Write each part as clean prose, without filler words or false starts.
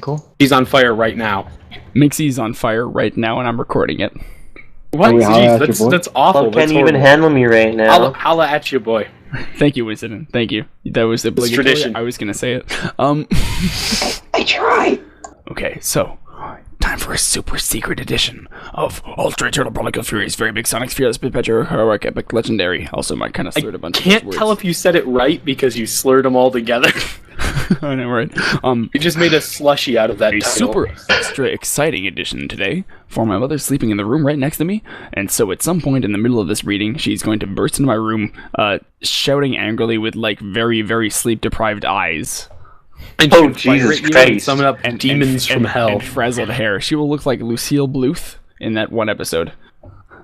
Cool. She's on fire right now. Mixie's on fire right now, and I'm recording it. What? Jeez, that's awful. Well, can't even handle me right now. Holla at you, boy. Thank you, Winston. Thank you. That was obligatory. Tradition. I was gonna say it. I tried. Okay, so time for a super secret edition of Ultra Eternal Prodigal Fury's Very Big Sonic's Fearless Perpetual Heroic Epic Legendary. Also, I kind of slurred a bunch of words. Can't tell if you said it right because you slurred them all together. I know, right? You just made a slushy out of that title. Super extra exciting edition today for my mother sleeping in the room right next to me, and so at some point in the middle of this reading, she's going to burst into my room, shouting angrily with like very, very sleep-deprived eyes. And Jesus Christ! Summon up demons from hell and frazzled hair. She will look like Lucille Bluth in that one episode.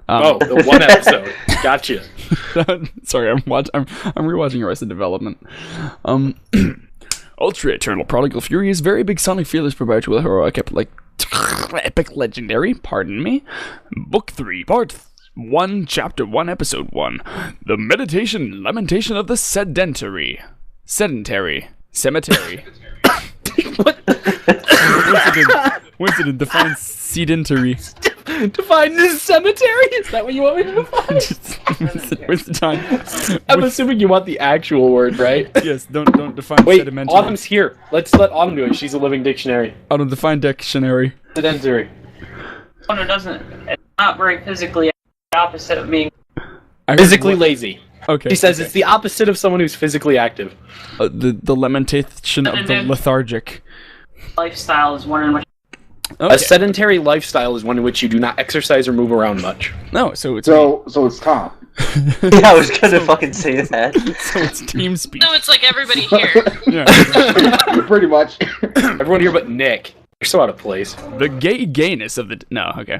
The one episode. Gotcha. Sorry, I'm rewatching Arrested Development. Ultra Eternal Prodigal Fury is Very Big Sonic Fearless Perpetual Heroic Epic Legendary, pardon me. Book 3, Part 1, Chapter 1, Episode 1. The Lamentation of the Sedentary. Cemetery. What? Winston, define sedentary. Define this cemetery? Is that what you want me to define? Winston time. I'm assuming you want the actual word, right? Yes, don't define Wait, sedimentary. Autumn's here. Let's let Autumn do it. She's a living dictionary. Autumn, define dictionary. Sedentary. One who doesn't, it's not very physically the opposite of being Physically lazy. Okay. She says it's the opposite of someone who's physically active. The lamentation of the lethargic. lifestyle is one in which Okay. A sedentary lifestyle is one in which you do not exercise or move around much. No, so it's So it's Tom. Yeah, I was gonna fucking say that. so it's team speak. no, it's like everybody here. Yeah. Pretty much. Everyone here but Nick. You're so out of place. The gayness of the no, okay.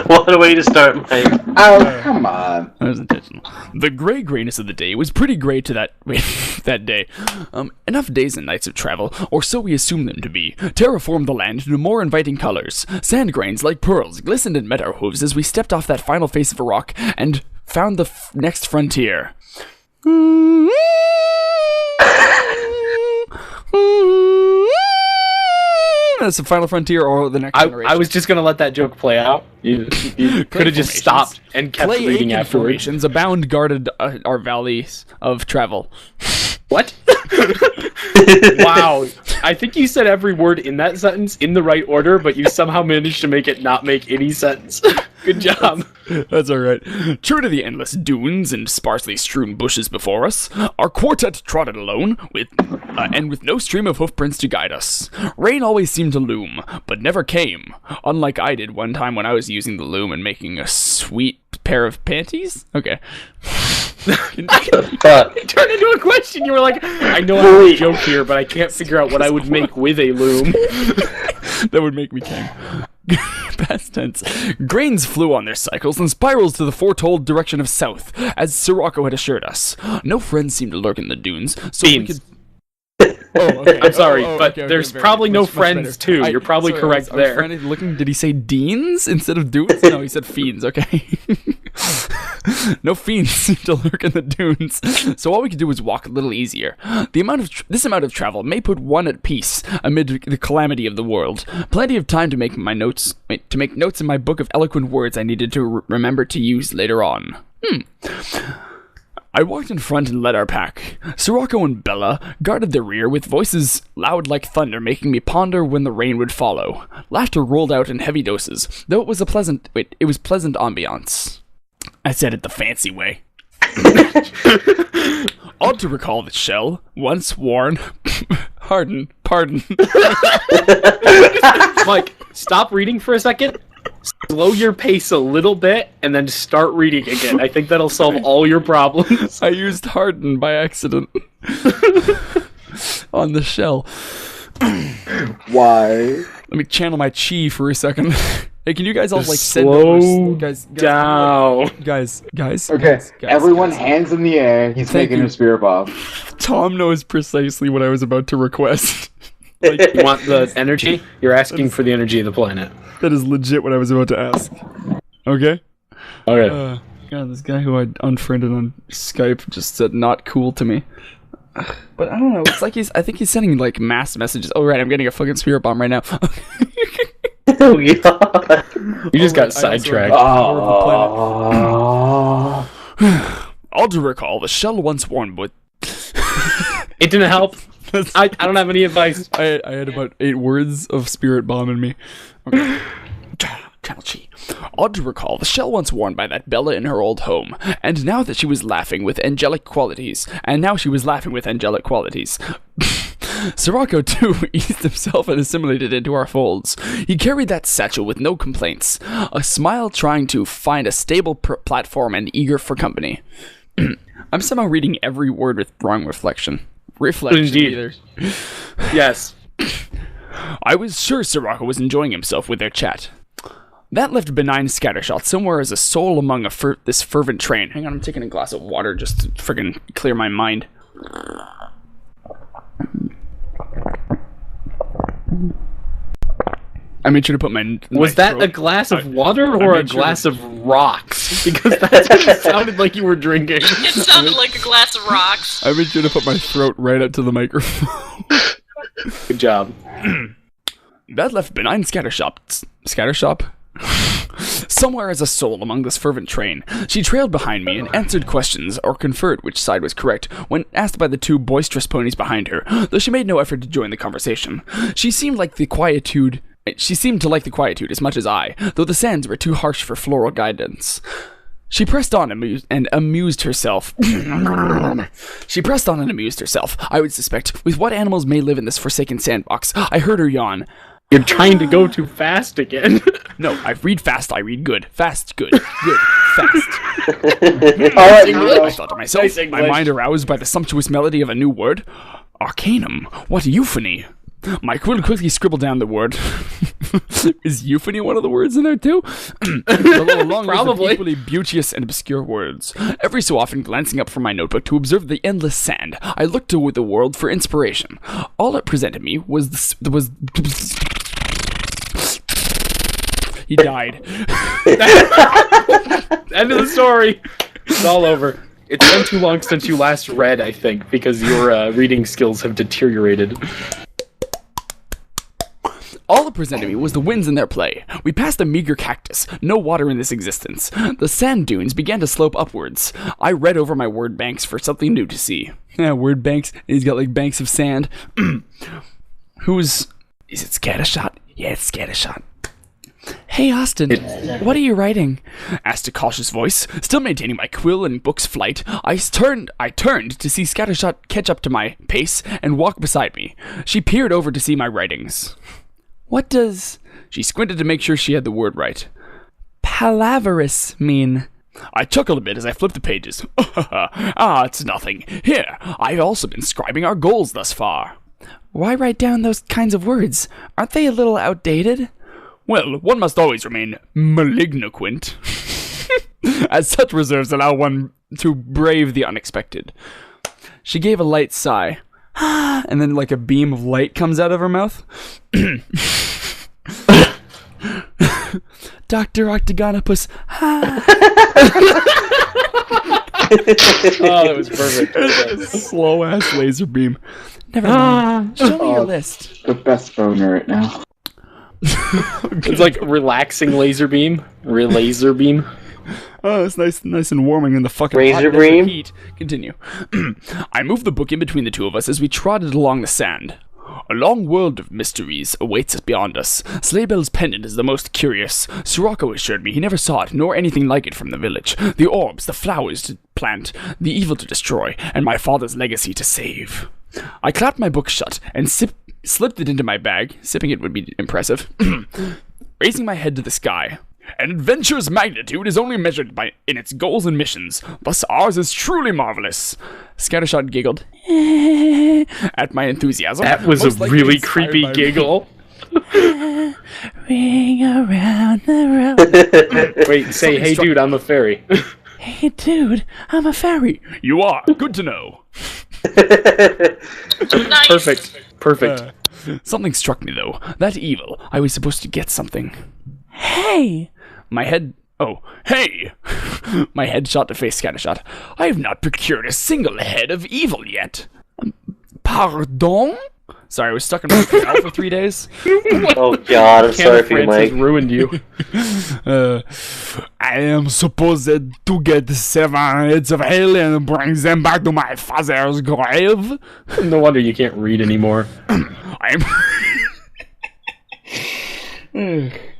What a way to start, Mike. Oh, come on. That was intentional. The grayness of the day was pretty gray to that day. Enough days and nights of travel, or so we assumed them to be, terraformed the land into more inviting colors. Sand grains like pearls glistened and met our hooves as we stepped off that final face of a rock and found the next frontier. That's the final frontier or the next generation. I was just gonna let that joke play out. You could have just stopped and kept reading afterwards. Formations abound guarded our valleys of travel. What? Wow. I think you said every word in that sentence in the right order, but you somehow managed to make it not make any sense. Good job. That's alright. True to the endless dunes and sparsely strewn bushes before us, our quartet trotted alone, with no stream of hoofprints to guide us. Rain always seemed to loom, but never came, unlike I did one time when I was using the loom and making a sweet pair of panties? Okay. It turned into a question. You were like, I know I have a joke here, but I can't figure out what I would make with a loom. That would make me king. Past tense. Grains flew on their cycles and spirals to the foretold direction of south, as Sirocco had assured us. No friends seemed to lurk in the dunes, so we could... Oh, okay. I'm sorry, but okay, there's very probably no much friends too. You're probably correct there. I was looking, did he say deans instead of dunes? No, he said fiends. Okay. No fiends seem to lurk in the dunes, so all we could do was walk a little easier. This amount of travel may put one at peace amid the calamity of the world. Plenty of time to make notes in my book of eloquent words I needed to remember to use later on. I walked in front and led our pack. Sirocco and Bella guarded the rear with voices loud like thunder, making me ponder when the rain would follow. Laughter rolled out in heavy doses, though it was pleasant ambiance. I said it the fancy way. Odd to recall that shell, once worn, pardon. Mike, stop reading for a second. Slow your pace a little bit, and then start reading again. I think that'll solve all your problems. I used harden by accident on the shell. Why? Let me channel my chi for a second. Hey, can you guys all like slow down? Guys. Okay, everyone, hands in the air. He's making a spirit bomb. Tom knows precisely what I was about to request. Like, you want the energy? You're asking for the energy of the planet. That is legit what I was about to ask. Okay? Okay. God, this guy who I unfriended on Skype just said not cool to me. But I don't know. It's like I think he's sending like mass messages. Oh right, I'm getting a fucking spirit bomb right now. Oh god. You just got sidetracked. Oh. All to recall, the shell once worn with. It didn't help. I don't have any advice. I had about 8 words of spirit bomb in me. Okay. Channel Chi. Odd to recall, the shell once worn by that Bella in her old home, and now that she was laughing with angelic qualities. Sirocco, too, eased himself and assimilated into our folds. He carried that satchel with no complaints, a smile trying to find a stable platform and eager for company. I'm somehow reading every word with wrong reflection. Indeed. Either. Yes. I was sure Sirocco was enjoying himself with their chat. That left a benign scattershot somewhere as a soul among this fervent train. Hang on, I'm taking a glass of water just to friggin' clear my mind. I made sure to put my Was that throat. a glass of water or a glass of rocks? Because that's what it sounded like you were drinking. It sounded like a glass of rocks. I made sure to put my throat right up to the microphone. Good job. That left benign scattershot somewhere as a soul among this fervent train. She trailed behind me and answered questions, or conferred which side was correct, when asked by the 2 boisterous ponies behind her, though she made no effort to join the conversation. She seemed to like the quietude as much as I, though the sands were too harsh for floral guidance. She pressed on and amused herself. I would suspect, with what animals may live in this forsaken sandbox. I heard her yawn. You're trying to go too fast again. No, I read fast, I read good. Fast, good, good, fast. I thought to myself, Nice my English. mind aroused by the sumptuous melody of a new word. Arcanum, what euphony. My quill quickly scribbled down the word. Is euphony one of the words in there too? Along Probably. with equally beauteous and obscure words. Every so often glancing up from my notebook to observe the endless sand, I looked toward the world for inspiration. All it presented me was He died. End of the story. It's all over. It's been too long since you last read, I think, because your reading skills have deteriorated. All it presented me was the winds in their play. We passed a meager cactus, no water in this existence. The sand dunes began to slope upwards. I read over my word banks for something new to see. Yeah, word banks. He's got like banks of sand. Is it Scattershot? Yeah, it's Scattershot. Hey, Austin, what are you writing? Asked a cautious voice. Still maintaining my quill and book's flight, I turned to see Scattershot catch up to my pace and walk beside me. She peered over to see my writings. What does... She squinted to make sure she had the word right. Palaverous mean? I chuckled a bit as I flipped the pages. It's nothing. Here, I've also been scribing our goals thus far. Why write down those kinds of words? Aren't they a little outdated? Well, one must always remain malignoquent, as such reserves allow one to brave the unexpected. She gave a light sigh, and then like a beam of light comes out of her mouth. Dr. Octagonopus. Oh, that was perfect. Slow-ass laser beam. Never mind. Show me your list. The best boner right now. It's like relaxing laser beam. Laser beam. Oh, it's nice and warming in the fucking Razor hot desert beam? heat. Continue. I moved the book in between the two of us as we trotted along the sand. A long world of mysteries awaits us beyond us. Sleighbell's pendant is the most curious. Sirocco assured me he never saw it, nor anything like it from the village. The orbs, the flowers to plant, the evil to destroy, and my father's legacy to save. I clapped my book shut and slipped it into my bag. Sipping it would be impressive. Raising my head to the sky. An adventure's magnitude is only measured in its goals and missions. Thus ours is truly marvelous. Scattershot giggled at my enthusiasm. That was most a likely really inspired creepy by me. giggle. Ring around the road. Wait, say, hey dude, I'm a fairy. Hey dude, I'm a fairy. You are. Good to know. Nice. Perfect. Something struck me though. That evil. I was supposed to get something. Hey! My head... Oh, hey! My head shot to face Scattershot. I have not procured a single head of evil yet. Pardon? Sorry, I was stuck in Montreal for 3 days. Oh god, I'm sorry for you, France has Mike. ruined you. I am supposed to get 7 heads of hell and bring them back to my father's grave. No wonder you can't read anymore. I'm.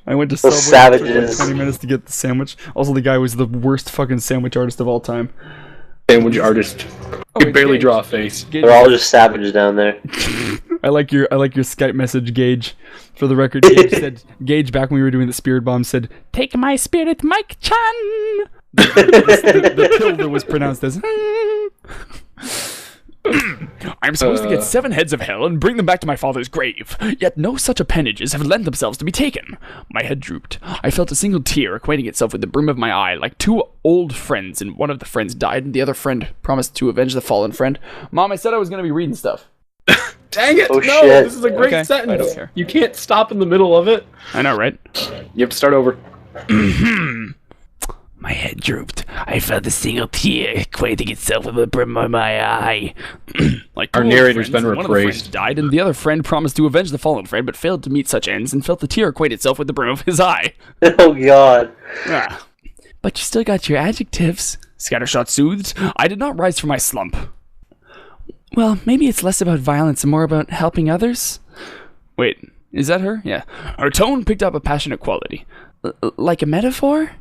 I went to Those Subway. It took like savages. 20 minutes to get the sandwich. Also, the guy was the worst fucking sandwich artist of all time. Sandwich artist. Oh, You it's barely Gage. draw a face. Gage. They're all just savages down there. I like your Skype message, Gage. For the record, Gage said Gage back when we were doing the spirit bomb said, "Take my spirit, Mike Chan." The tilde was pronounced as. I'm supposed to get 7 heads of hell and bring them back to my father's grave. Yet no such appendages have lent themselves to be taken. My head drooped. I felt a single tear equating itself with the brim of my eye, like 2 old friends, and one of the friends died, and the other friend promised to avenge the fallen friend. Mom, I said I was going to be reading stuff. Dang it! Oh, No, shit. this is a great Okay, I sentence. don't care. You can't stop in the middle of it. I know, right? You have to start over. My head drooped. I felt a single tear equating itself with the brim of my eye. Like Our 2 old narrator's friends, been one of the friends replaced. died, and the other friend promised to avenge the fallen friend, but failed to meet such ends, and felt the tear equate itself with the brim of his eye. Oh god. Ah. But you still got your adjectives. Scattershot soothed. I did not rise from my slump. Well, maybe it's less about violence and more about helping others? Wait, is that her? Yeah. Her tone picked up a passionate quality. Like a metaphor?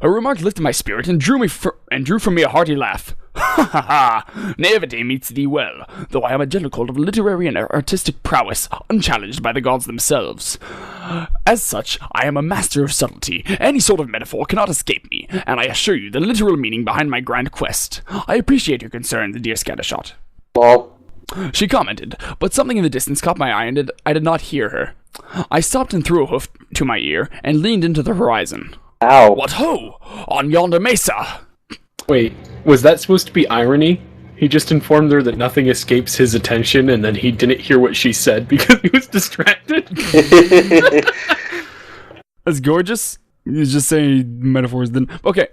A remark lifted my spirit and drew from me a hearty laugh. Ha ha ha! Naivete meets thee well, though I am a gentle colt of literary and artistic prowess, unchallenged by the gods themselves. As such, I am a master of subtlety. Any sort of metaphor cannot escape me, and I assure you the literal meaning behind my grand quest. I appreciate your concern, dear Scattershot. Well, She commented, but something in the distance caught my eye and I did not hear her. I stopped and threw a hoof to my ear and leaned into the horizon. ow. What ho! On yonder mesa! Wait, was that supposed to be irony? He just informed her that nothing escapes his attention, and then he didn't hear what she said because he was distracted? That's gorgeous. He's just saying metaphors then. Okay.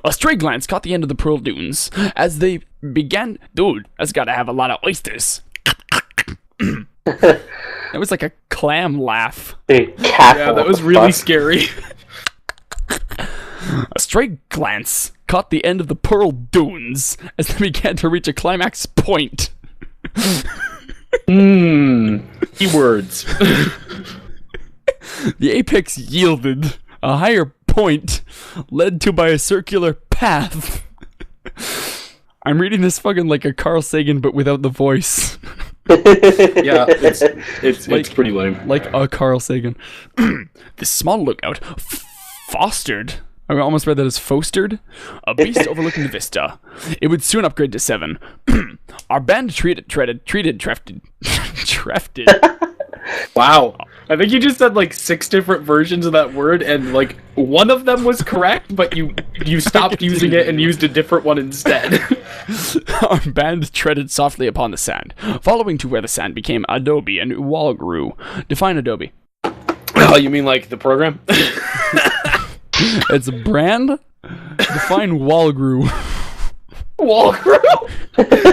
A stray glance caught the end of the pearl dunes as they began. Dude, that's gotta have a lot of oysters. That was like a clam laugh. Dude, Yeah, that was really scary. A stray glance caught the end of the pearl dunes as they began to reach a climax point. Keywords. The apex yielded. A higher point led to by a circular path. I'm reading this fucking like a Carl Sagan, but without the voice. Yeah, it's pretty lame. Like a Carl Sagan. This small lookout fostered. I almost read that as fostered. A beast overlooking the vista. It would soon upgrade to 7. Our band trefted. Wow. I think you just said like 6 different versions of that word, and like one of them was correct, but you stopped using it and used a different one instead. Our band treaded softly upon the sand, following to where the sand became adobe and wall grew. Define adobe. Oh, you mean like the program? It's a brand. Define wall grew. Walgrew?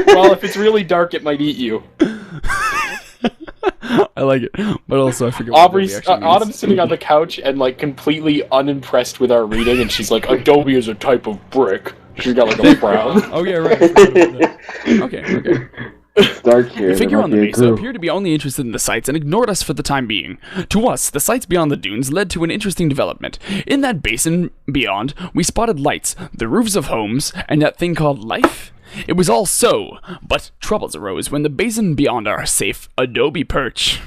Well, if it's really dark, it might eat you. I like it, but also I forget what Aubrey's adobe actually means. Autumn's sitting on the couch and like completely unimpressed with our reading, and she's like, "Adobe is a type of brick." She's got like a frown. Oh yeah, right. I forgot about that. Okay. It's dark here. The figure There on the might be a mesa clue. appeared to be only interested in the sights and ignored us for the time being. To us, the sights beyond the dunes led to an interesting development. In that basin beyond, we spotted lights, the roofs of homes, and that thing called life. It was all so, but troubles arose when the basin beyond our safe adobe perch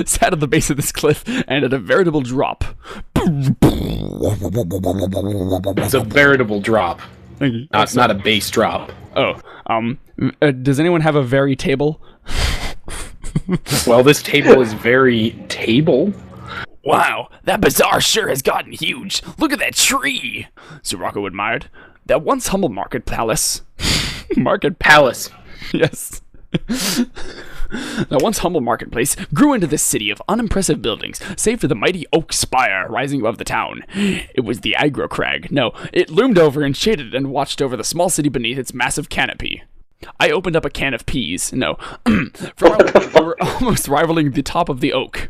sat at the base of this cliff and at a veritable drop. It's a veritable drop, not a bass drop. Oh, does anyone have a very table? Well, this table is very table. Wow, that bazaar sure has gotten huge. Look at that tree, Sirocco admired. That once humble market palace. Palace. Yes. That once humble marketplace grew into this city of unimpressive buildings, save for the mighty oak spire rising above the town. It was the aggro crag. No, it loomed over and shaded and watched over the small city beneath its massive canopy. I opened up a can of peas. No. For a moment, we were almost rivaling the top of the oak.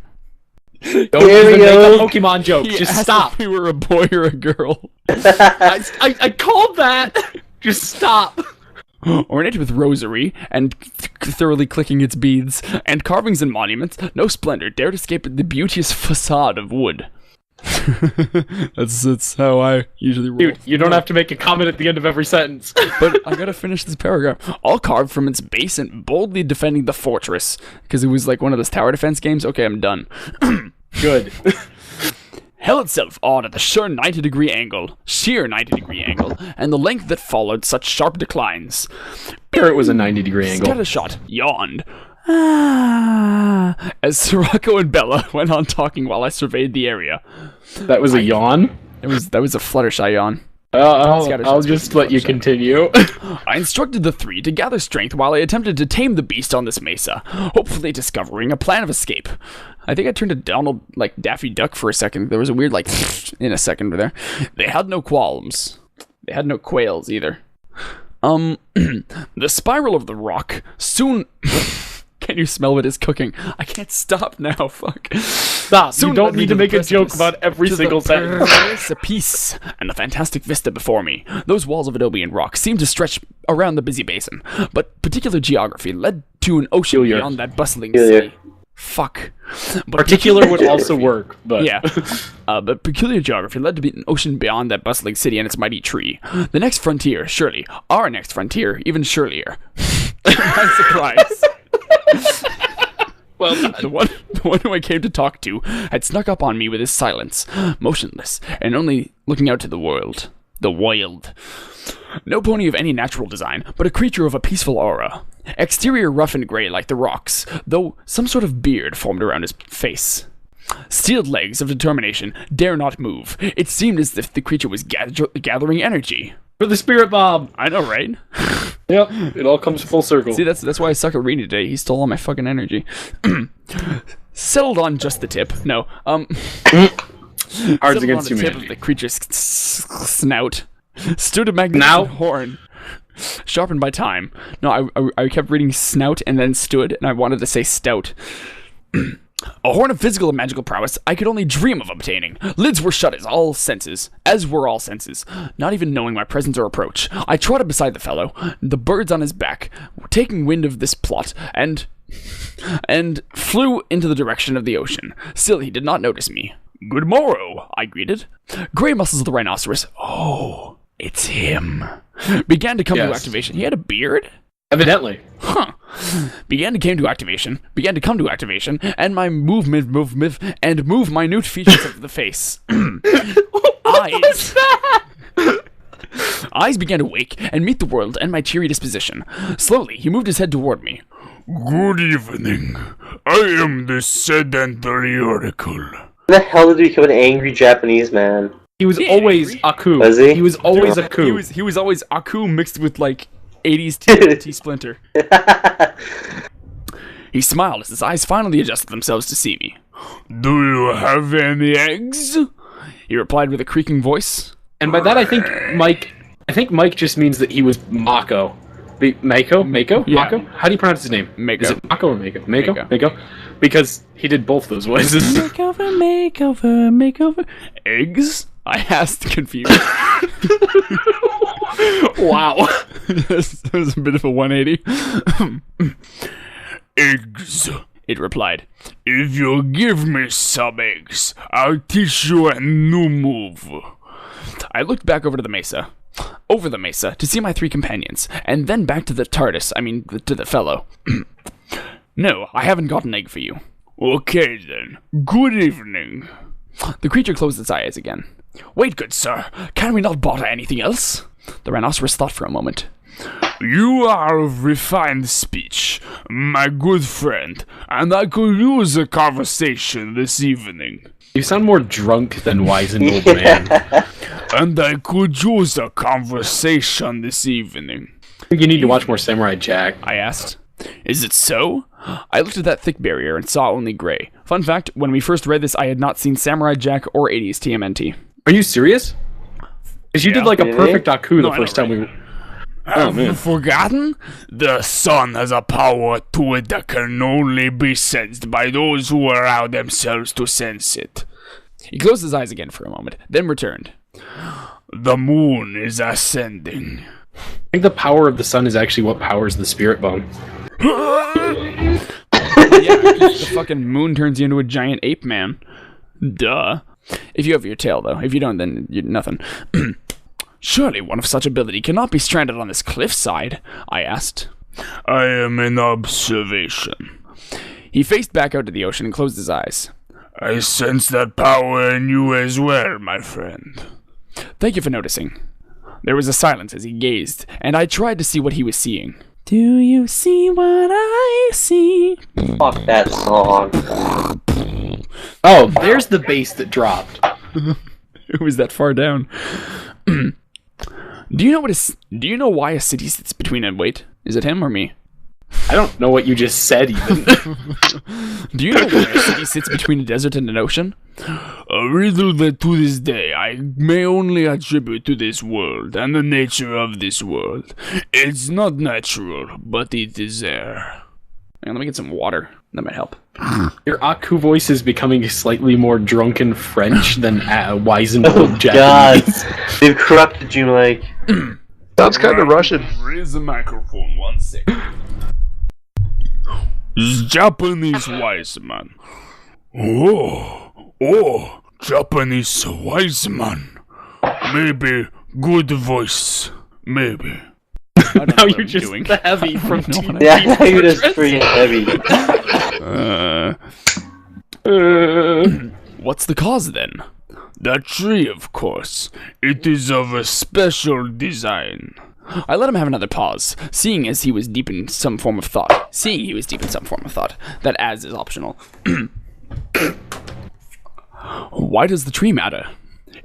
Don't even make Cheerios. a Pokemon joke. He Just asked stop. if we were a boy or a girl. I called that. Just stop. Ornate with rosary and thoroughly clicking its beads, and carvings and monuments, no splendor dared escape the beauteous facade of wood. that's how I usually roll. Dude, you don't have to make a comment at the end of every sentence. But I gotta finish this paragraph. All carved from its base and boldly defending the fortress. Because it was like one of those tower defense games. Okay, I'm done. Good. Held itself on at the sheer 90-degree angle, and the length that followed such sharp declines. Sure, it was a 90-degree angle. Scattershot yawned. As Sirocco and Bella went on talking while I surveyed the area. That was a yawn? That was a Fluttershy yawn. I'll just let you continue. I instructed the three to gather strength while I attempted to tame the beast on this mesa, hopefully discovering a plan of escape. I think I turned to Donald, like Daffy Duck for a second. There was a weird, like, in a second there. They had no qualms. They had no quails, either. The spiral of the rock soon... Can you smell what is cooking? I can't stop now, fuck. Stop, you don't need to make a joke about every single sentence. Precipice and the fantastic vista before me. Those walls of adobe and rock seemed to stretch around the busy basin, but particular geography led to an ocean beyond that bustling city. Fuck. But Particular would also work, but... Yeah. But peculiar geography led to be an ocean beyond that bustling city and its mighty tree. The next frontier, surely. Our next frontier, even surelier. My surprise. Well, The one who I came to talk to had snuck up on me with his silence, motionless, and only looking out to the world. The wild. No pony of any natural design, but a creature of a peaceful aura. Exterior rough and grey like the rocks, though some sort of beard formed around his face. Steeled legs of determination dare not move. It seemed as if the creature was gathering energy. for the spirit bomb. I know, right? Yep, it all comes full circle. See, that's why I suck at reading today. He stole all my fucking energy. Settled on just the tip. No, Cards settled against on the tip humanity. of the creature's snout stood a magnificent horn, sharpened by time. No, I kept reading snout and then stood, and I wanted to say stout. A horn of physical and magical prowess I could only dream of obtaining. Lids were shut as were all senses, not even knowing my presence or approach. I trotted beside the fellow, the birds on his back, taking wind of this plot, and flew into the direction of the ocean. Still, he did not notice me. "Good morrow," I greeted. Gray muscles of the rhinoceros. Oh, it's him. Began to come to activation. He had a beard? Evidently. Huh. Began to come to activation, and my move minute features of the face. Eyes. Eyes began to wake and meet the world and my cheery disposition. Slowly, he moved his head toward me. "Good evening. I am the Sedentary Oracle." When the hell did he become an angry Japanese man? He was always Aku. Was he? He was always Aku. He was always Aku mixed with like 80s TNT Splinter. He smiled as his eyes finally adjusted themselves to see me. "Do you have any eggs?" he replied with a creaking voice. And by that I think Mike just means that he was Mako. Mako? Yeah. Mako? How do you pronounce his name? Mako. Is it Mako or Mako? Mako. Mako? Because he did both those voices. Makeover. Eggs? I asked, confused. Wow. That was a bit of a 180. "Eggs," it replied. "If you give me some eggs, I'll teach you a new move." I looked back over the mesa, to see my three companions, and then back to the TARDIS, to the fellow. "No, I haven't got an egg for you." "Okay then, good evening." The creature closed its eyes again. "Wait, good sir, can we not barter anything else?" The rhinoceros thought for a moment. "You are of refined speech, my good friend, and I could use a conversation this evening." You sound more drunk than wise and old man. "And I could use a conversation this evening." I think you need to watch more Samurai Jack. I asked. "Is it so?" I looked at that thick barrier and saw only gray. Fun fact, when we first read this, I had not seen Samurai Jack or 80s TMNT. Are you serious? Because you did like a Really? perfect Aku the No, I know, first time we... Have you forgotten? The sun has a power to it that can only be sensed by those who allow themselves to sense it. He closed his eyes again for a moment, then returned. The moon is ascending. I think the power of the sun is actually what powers the spirit bomb. Yeah, the fucking moon turns you into a giant ape man. Duh. If you have your tail, though. If you don't, then you're nothing. Surely one of such ability cannot be stranded on this cliffside, I asked. I am an observation. He faced back out to the ocean and closed his eyes. I sense that power in you as well, my friend. Thank you for noticing. There was a silence as he gazed, and I tried to see what he was seeing. Do you see what I see? Fuck that song. Oh, there's the bass that dropped. It was that far down. Do you know why a city sits between a wait? Is it him or me? I don't know what you just said even. Do you know why a city sits between a desert and an ocean? A riddle that to this day I may only attribute to this world and the nature of this world. It's not natural, but it is there. Hang on, let me get some water. That might help. Your Aku voice is becoming slightly more drunken French than Weisenberg Oh god, Japanese. they've corrupted you, Mike. Sounds kind of Russian. Raise the microphone 1 second. Japanese wise man. Oh, Japanese wise man. Maybe good voice. Maybe. Now you're just the heavy from TV. Yeah, now you're just freaking heavy. What's the cause then? The tree, of course. It is of a special design. I let him have another pause, seeing he was deep in some form of thought. That as is optional. Why does the tree matter?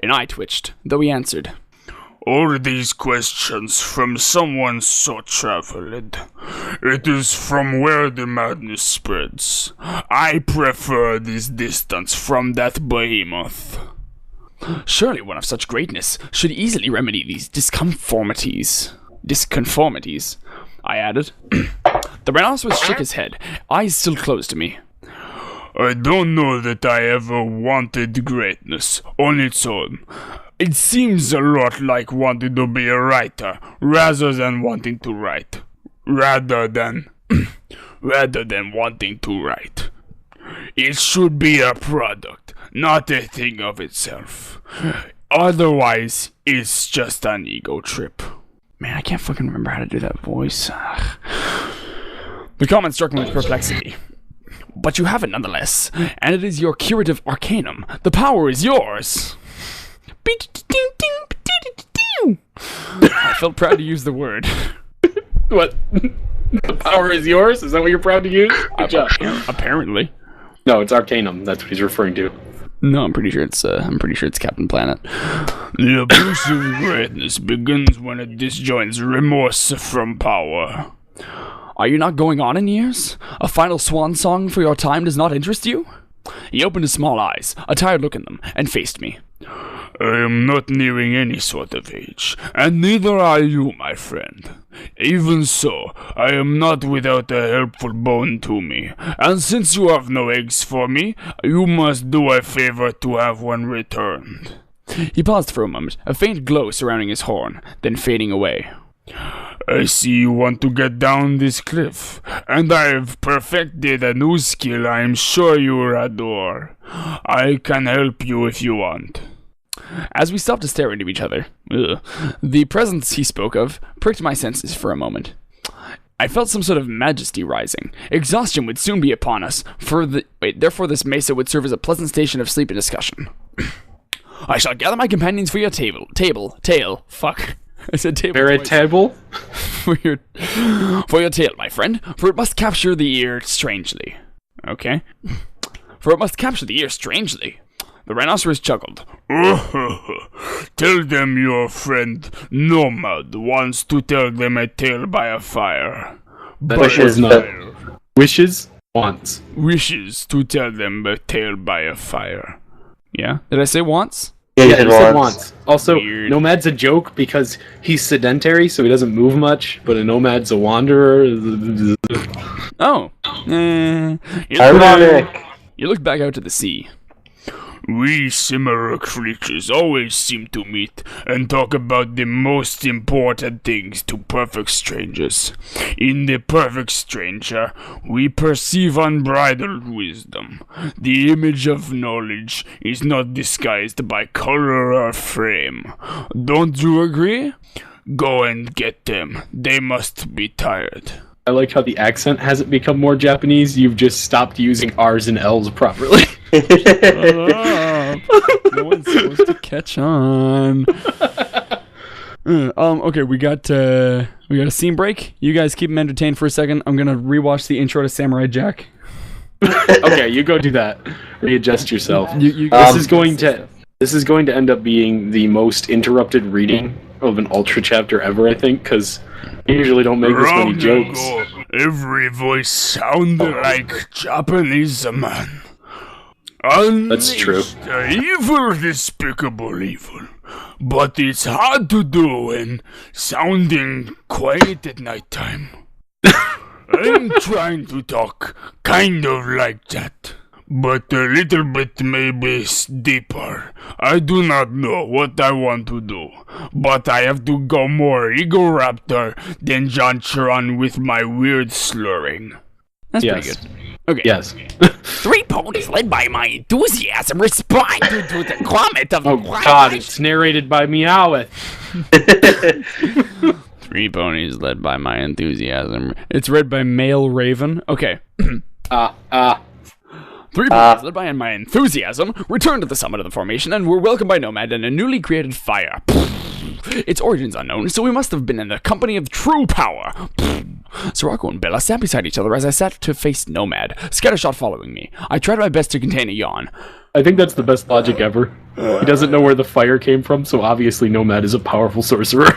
An eye twitched, though he answered. All these questions from someone so traveled. It is from where the madness spreads. I prefer this distance from that behemoth. Surely one of such greatness should easily remedy these disconformities, I added. The rhinoceros shook his head, eyes still closed to me. I don't know that I ever wanted greatness on its own. It seems a lot like wanting to be a writer, rather than wanting to write. Rather than wanting to write. It should be a product, not a thing of itself. Otherwise, it's just an ego trip. Man, I can't fucking remember how to do that voice. The comment struck me with perplexity. But you have it nonetheless, and it is your curative arcanum. The power is yours. I felt proud to use the word. What? The power is yours? Is that what you're proud to use? Good job. Apparently. No, it's Arcanum. That's what he's referring to. No, I'm pretty sure it's Captain Planet. The abuse of greatness begins when it disjoins remorse from power. Are you not going on in years? A final swan song for your time does not interest you? He opened his small eyes, a tired look in them, and faced me. I am not nearing any sort of age, and neither are you, my friend. Even so, I am not without a helpful bone to me, and since you have no eggs for me, you must do a favor to have one returned. He paused for a moment, a faint glow surrounding his horn, then fading away. I see you want to get down this cliff, and I've perfected a new skill I'm sure you'll adore. I can help you if you want. As we stopped to stare into each other, the presence he spoke of pricked my senses for a moment. I felt some sort of majesty rising. Exhaustion would soon be upon us, therefore this mesa would serve as a pleasant station of sleep and discussion. I shall gather my companions for your tail. Fuck. I said table. Veritable? For your tail, my friend, for it must capture the ear strangely. Okay? For it must capture the ear strangely. The rhinoceros chuckled. Tell them your friend Nomad wants to tell them a tale by a fire. Wishes not. Wishes? Wants. Wishes to tell them a tale by a fire. Yeah? Did I say wants? Yeah, Yeah, you said once. once. Also, Weird. Nomad's a joke because he's sedentary, so he doesn't move much, but a nomad's a wanderer. Oh. Ironic. You look back out to the sea. We similar creatures always seem to meet and talk about the most important things to perfect strangers. In the perfect stranger, we perceive unbridled wisdom. The image of knowledge is not disguised by color or frame. Don't you agree? Go and get them. They must be tired. I like how the accent hasn't become more Japanese. You've just stopped using R's and L's properly. No one's supposed to catch on. Okay, we got a scene break. You guys keep them entertained for a second. I'm gonna rewatch the intro to Samurai Jack. Okay, you go do that. Readjust yourself. This is going to end up being the most interrupted reading of an Ultra chapter ever, I think, because I usually don't make this many jokes. Every voice sounded like Japanese man. That's true. Evil, despicable evil. But it's hard to do when sounding quiet at nighttime. I'm trying to talk kind of like that, but a little bit maybe deeper. I do not know what I want to do, but I have to go more Egoraptor than John Tron with my weird slurring. That's pretty good. Okay. Yes. 3 ponies led by my enthusiasm respond to the comment of Oh god, it's narrated by Meowth. 3 ponies led by my enthusiasm. It's read by Male Raven. Okay. 3 ponies led by my enthusiasm return to the summit of the formation and were welcomed by Nomad and a newly created fire. Its origins unknown, so we must have been in the company of true power. Sirocco and Bella sat beside each other as I sat to face Nomad, Scattershot following me. I tried my best to contain a yawn. I think that's the best logic ever. He doesn't know where the fire came from, so obviously Nomad is a powerful sorcerer.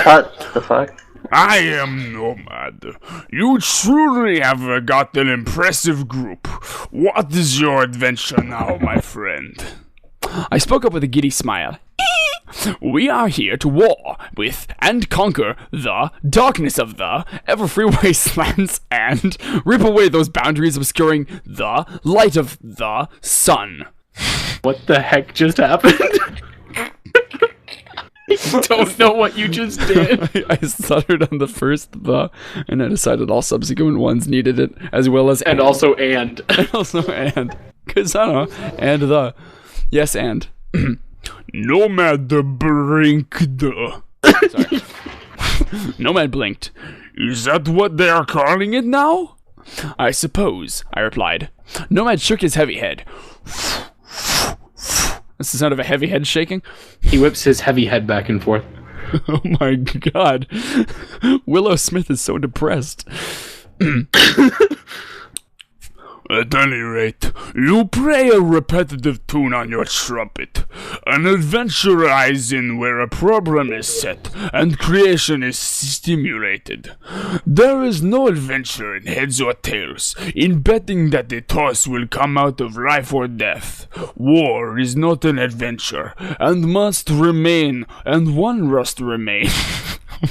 What the fuck? I am Nomad. You truly have got an impressive group. What is your adventure now, my friend? I spoke up with a giddy smile. We are here to war with and conquer the darkness of the ever-free wastelands and rip away those boundaries obscuring the light of the sun. What the heck just happened? I don't know what you just did. I stuttered on the first the, and I decided all subsequent ones needed it, as well as And also and. Because I don't know, and the. Yes, and. Nomad the brink the. Sorry. Nomad blinked. Is that what they are calling it now? I suppose, I replied. Nomad shook his heavy head. That's the sound of a heavy head shaking. He whips his heavy head back and forth. Oh my god. Willow Smith is so depressed. At any rate, you play a repetitive tune on your trumpet. An adventure lies in where a problem is set and creation is stimulated. There is no adventure in heads or tails, in betting that the toss will come out of life or death. War is not an adventure, and must remain, and one must remain.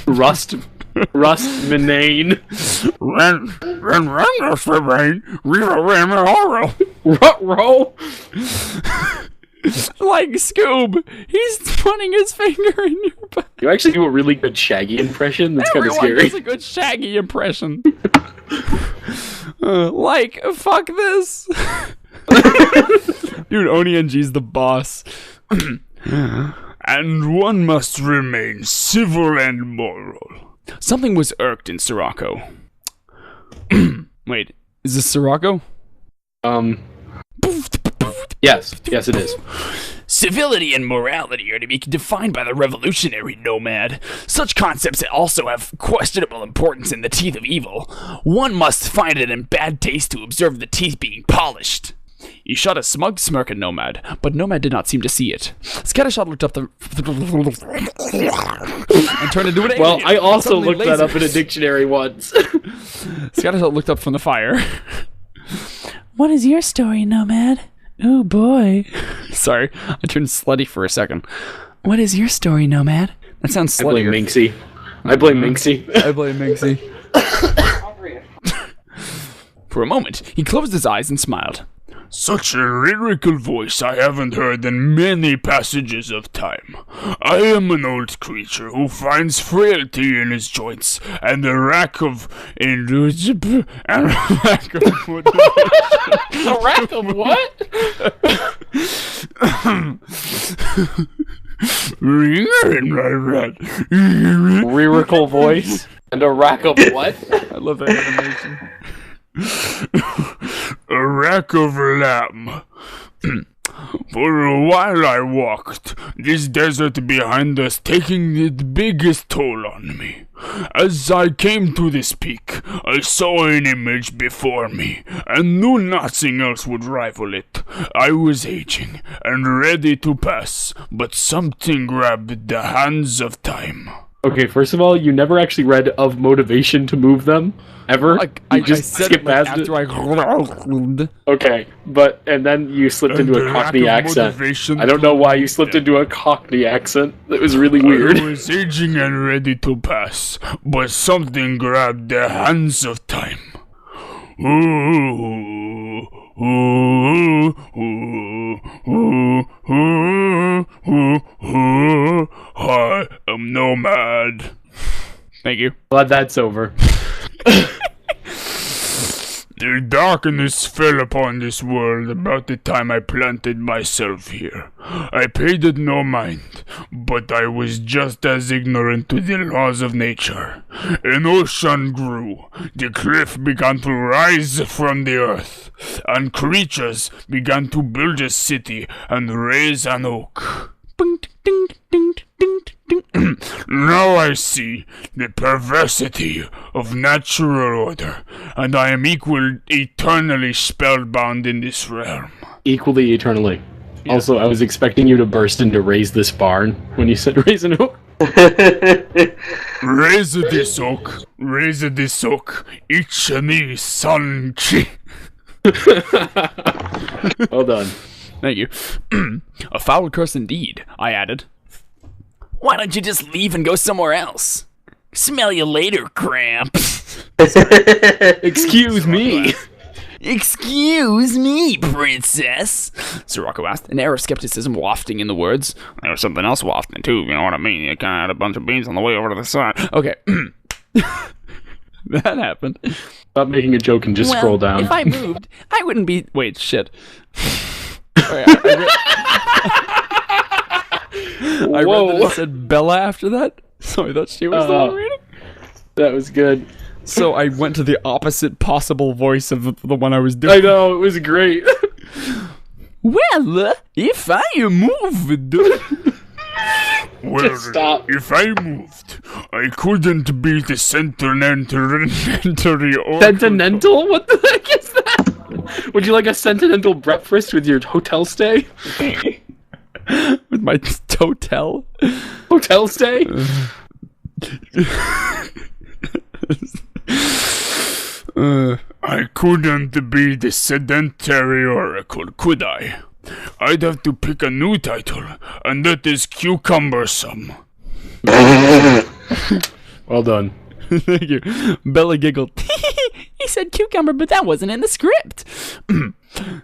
Rust Manane. Ruh-roh. Like Scoob, he's putting his finger in your butt. You actually do a really good Shaggy impression. That's kind of Everyone scary. does a good Shaggy impression. Like, fuck this. Dude, Oni NG's the boss. And one must remain civil and moral. Something was irked in Sirocco. Wait, is this Sirocco? Yes, it is. Civility and morality are to be defined by the revolutionary Nomad. Such concepts also have questionable importance in the teeth of evil. One must find it in bad taste to observe the teeth being polished. He shot a smug smirk at Nomad, but Nomad did not seem to see it. Scattershot looked up and turned into an alien. Well, I also Suddenly looked that up in a lasers. dictionary once. Scattershot looked up from the fire. What is your story, Nomad? Oh boy. Sorry, I turned slutty for a second. What is your story, Nomad? That sounds I blame slutty. Minxie. I blame Minxie. I blame Minxie. For a moment, he closed his eyes and smiled. Such a lyrical voice I haven't heard in many passages of time. I am an old creature who finds frailty in his joints and a rack of motivation. A rack of what? Lyrical voice and a rack of what? I love that animation. A rack of lamb. For a while I walked, this desert behind us taking the biggest toll on me. As I came to this peak, I saw an image before me, and knew nothing else would rival it. I was aging, and ready to pass, but something grabbed the hands of time. Okay, first of all, you never actually read of motivation to move them, ever. I You just said skip it like past it. after I... Okay, and then you slipped into a Cockney accent. I don't know why you slipped into a Cockney accent. That was really weird. I was aging and ready to pass, but something grabbed the hands of time. Ooh, ooh, ooh, ooh, ooh, ooh, ooh. I am Nomad. Thank you. Glad that's over. The darkness fell upon this world about the time I planted myself here. I paid it no mind, but I was just as ignorant to the laws of nature. An ocean grew, the cliff began to rise from the earth, and creatures began to build a city and raise an oak. Now I see the perversity of natural order, and I am eternally spellbound in this realm. Equally eternally. Yeah. Also, I was expecting you to burst into raise this barn when you said raise an oak. Raise this oak, each me son. Well done. Thank you. A foul curse indeed, I added. Why don't you just leave and go somewhere else? Smell you later, Gramps. Excuse me. Excuse me, princess, Sirocco asked, an air of skepticism wafting in the words. There was something else wafting too, you know what I mean? You kind of had a bunch of beans on the way over to the side. Okay. That happened. Stop making a joke and just scroll down. If I moved, I wouldn't be... Wait, shit. I read that it said Bella after that, so I thought she was the one reading. That was good. So I went to the opposite possible voice of the one I was doing. I know, it was great. Well, if I moved... Well, just stop. If I moved, I couldn't be the sentimentary or... Sentimental? What the heck is that? Would you like a sentimental breakfast with your hotel stay? With my totel? Hotel stay? I couldn't be the sedentary oracle, could I? I'd have to pick a new title, and that is cucumbersome. Well done. Thank you. Bella giggled. He said cucumber, but that wasn't in the script.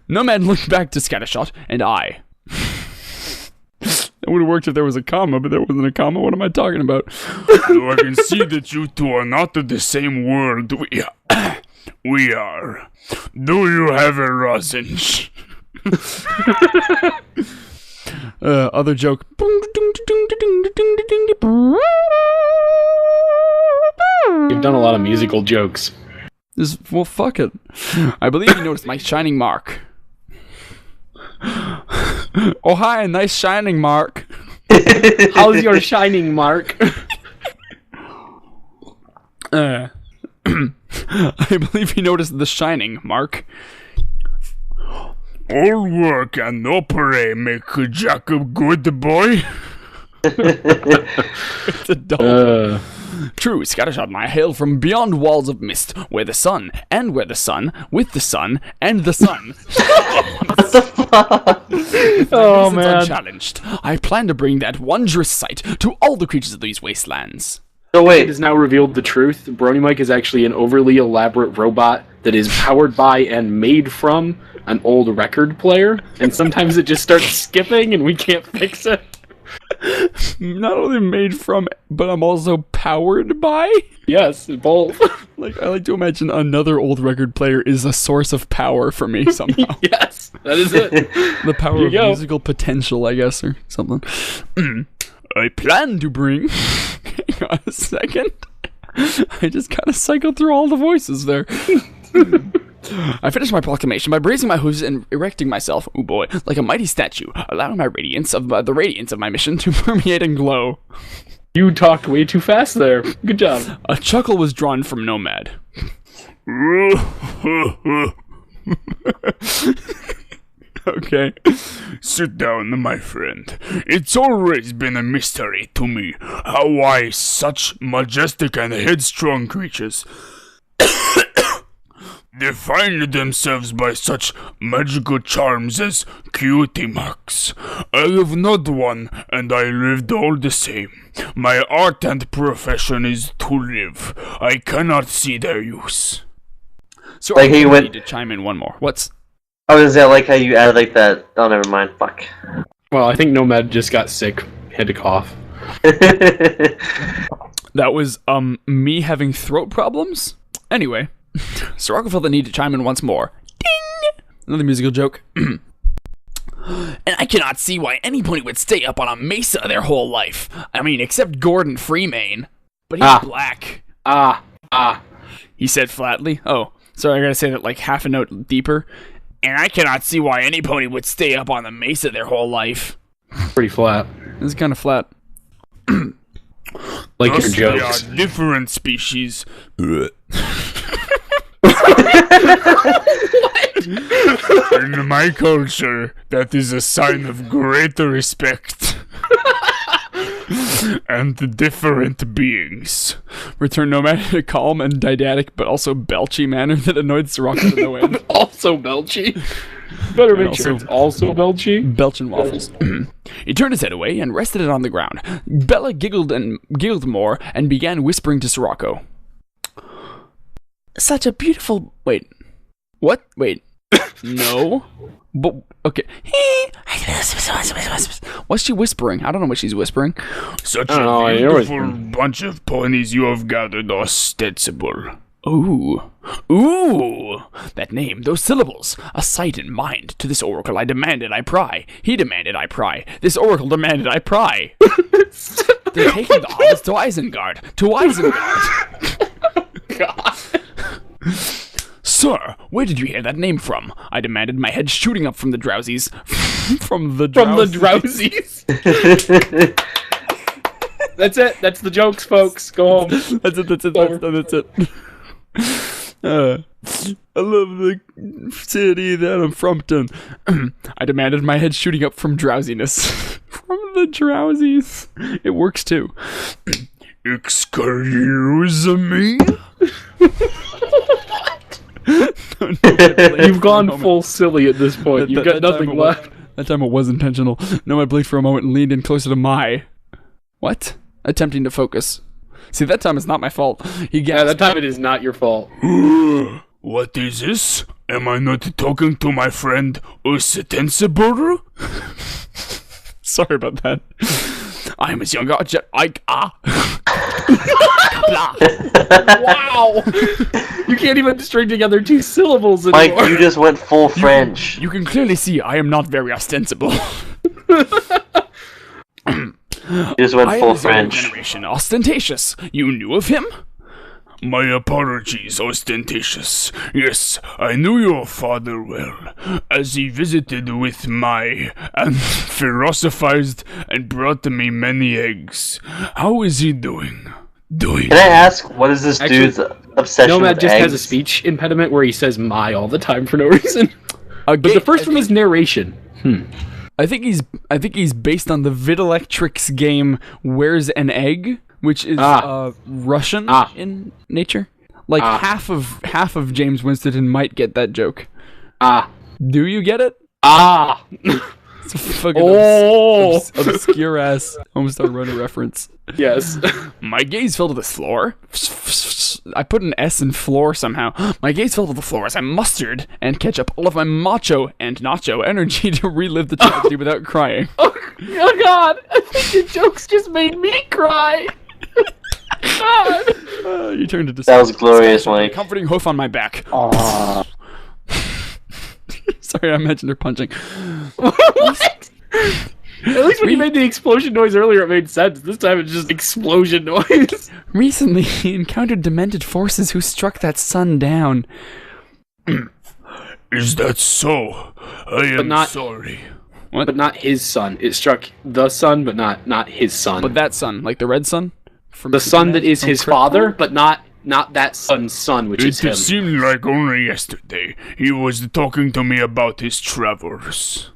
Nomad looked back to Scattershot, and I. It would have worked if there was a comma, but there wasn't a comma. What am I talking about? So I can see that you two are not of the same world we are. Do you have a lozenge? Other joke. You've done a lot of musical jokes. Well, fuck it. I believe you noticed my shining mark. Oh, hi, nice shining mark. How's your shining mark? I believe you noticed the shining mark. All work and no play make Jack a good boy. It's a dog. True, Scattershot and I hail from beyond walls of mist, where the sun, with the sun, and the sun. What the fuck? Oh man. Unchallenged, I plan to bring that wondrous sight to all the creatures of these wastelands. So It wait, has now revealed the truth. Brony Mike is actually an overly elaborate robot that is powered by and made from an old record player, and sometimes it just starts skipping and we can't fix it. Not only made from, but I'm also powered by? Yes, both. Like, I like to imagine another old record player is a source of power for me somehow. Yes, that is it. The power Here of you go. musical potential, I guess, or something. I plan to bring... Hang on a second. I just kind of cycled through all the voices there. I finished my proclamation by raising my hooves and erecting myself, oh boy, like a mighty statue, allowing the radiance of my mission to permeate and glow. You talked way too fast there. Good job. A chuckle was drawn from Nomad. Okay. Sit down, my friend. It's always been a mystery to me how why such majestic and headstrong creatures define themselves by such magical charms as cutie marks. I have not one, and I lived all the same. My art and profession is to live. I cannot see their use. So Like he I went- need to chime in one more. What's... oh, is that like how you added like that? Oh, never mind. Fuck. Well, I think Nomad just got sick. Had to cough. That was, me having throat problems? Anyway, Sirocco felt the need to chime in once more. Ding! Another musical joke. And I cannot see why any pony would stay up on a mesa their whole life. I mean, except Gordon Freeman. But he's black. He said flatly. Oh, sorry, I gotta say that like half a note deeper. And I cannot see why any pony would stay up on the mesa their whole life. Pretty flat. This is kind of flat. Like Thus your we jokes. are different species. In my culture, that is a sign of great respect. And different beings. Return Nomad in a calm and didactic but also belchy manner that annoyed Sirocco to no end. Also Belchy. Better make also- sure it's also Belchy. Belch and waffles. He turned his head away and rested it on the ground. Bella giggled more and began whispering to Sirocco. Such a beautiful... Wait. What? Wait. No. But, okay. What's she whispering? I don't know what she's whispering. Such I don't know, a I always- beautiful bunch of ponies you have gathered, ostensible. Ooh. Ooh. That name, those syllables. A sight in mind. To this oracle I demanded I pry. He demanded I pry. This oracle demanded I pry. They're taking the hobbits to Isengard. To Isengard. God. Sir, where did you hear that name from? I demanded, my head shooting up from the drowsies. From the Drowsies. That's it. That's the jokes, folks. Go home. That's it, that's it, that's it. I love the city that I'm from. I demanded, my head shooting up from drowsiness. From the drowsies. It works too. Excuse me? You've gone full silly at this point. You've got nothing left. That time it was intentional. No, I blinked for a moment and leaned in closer to my... What? Attempting to focus. See, that time it's not my fault. He Yeah, gasped. that time it is not your fault. What is this? Am I not talking to my friend Ostensible? Sorry about that. I am his younger... Wow! You can't even string together two syllables Mike, anymore. you just went full French. You can clearly see I am not very ostensible. You just went I full am his younger French. generation, Ostentatious. You knew of him? My apologies, Ostentatious. Yes, I knew your father well, as he visited with my, and philosophized and brought me many eggs. How is he doing? Can I ask, what is this Actually, dude's obsession Nomad with just eggs? has a speech impediment where he says "my" all the time for no reason. But Again, the first one is narration. I think he's based on the Vidilectrix game Where's an Egg, which is Russian in nature. Like half of James Winston might get that joke. Do you get it? Ah! It's a fucking obscure ass Homestar Runner reference. Yes. My gaze fell to the floor. I put an S in floor somehow. My gaze fell to the floor as I mustered and catch up all of my macho and nacho energy to relive the tragedy without crying. Oh God! I think your jokes just made me cry. God. You turned to That was glorious, Mike. Comforting hoof on my back. Sorry, I imagined her punching. What? At least when you made the explosion noise earlier, it made sense. This time it's just explosion noise. Recently, he encountered demented forces who struck that sun down. Is that so? I am sorry. What? But not his sun. It struck the sun, but not his sun. But that sun, like the red sun? From the sun that is from his father, but not that sun's son, which is him. It seemed like only yesterday he was talking to me about his travels.